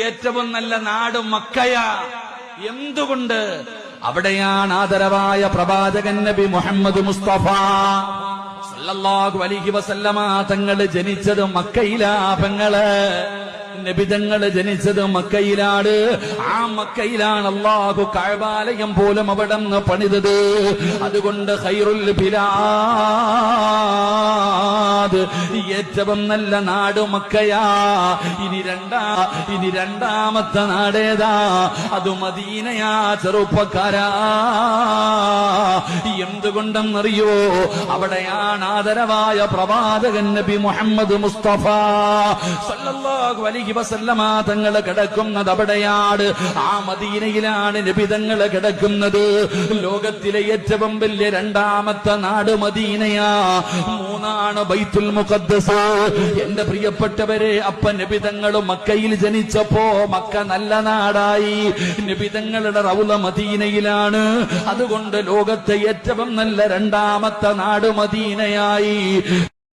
ഏറ്റവും നല്ല നാട് മക്കയാ. എന്തുകൊണ്ട്? അവിടെയാണ് ആദരവായ പ്രവാചകൻ നബി മുഹമ്മദ് മുസ്തഫ സല്ലല്ലാഹു അലൈഹി വസല്ലമ തങ്ങൾ ജനിച്ചത് മക്കയിലാ. പെങ്ങള് നബിതങ്ങൾ ജനിച്ചത് മക്കയിലാണ്. ആ മക്കയിലാണ് അല്ലാഹു കഅബാലയം പോലും അവിടെ നിന്ന് പണിതത്. അതുകൊണ്ട് ഖൈറുൽ ബിലാദ്, ഏറ്റവും നല്ല നാട് മക്കയാ. ഇനി രണ്ടാമത്തെ നാടേതാ? അത് മദീനയാ. ചെറുപ്പക്കാരാ, എന്തുകൊണ്ടെന്നറിയോ? അവിടെയാണ് ആദരവായ പ്രവാചകൻ നബി മുഹമ്മദ് മുസ്തഫ സല്ലല്ലാഹു അലൈഹി വസല്ലമ തങ്ങൾ കിടക്കുന്നത് അവിടെയാണ്. ആ മദീനയിലാണ് നബി തങ്ങൾ കിടക്കുന്നത്. ലോകത്തിലെ ഏറ്റവും വലിയ രണ്ടാമത്തെ നാട് മദീനയാ. മൂന്നാണ് ബൈത്തുൽ മുഖദ്ദസ്. എന്റെ പ്രിയപ്പെട്ടവരെ, അപ്പ നബി തങ്ങൾ മക്കയിൽ ജനിച്ചപ്പോ മക്ക നല്ല നാടായി. നബി തങ്ങളുടെ റൗള മദീനയിലാണ്. അതുകൊണ്ട് ലോകത്തെ ഏറ്റവും നല്ല രണ്ടാമത്തെ നാട് മദീനയായി.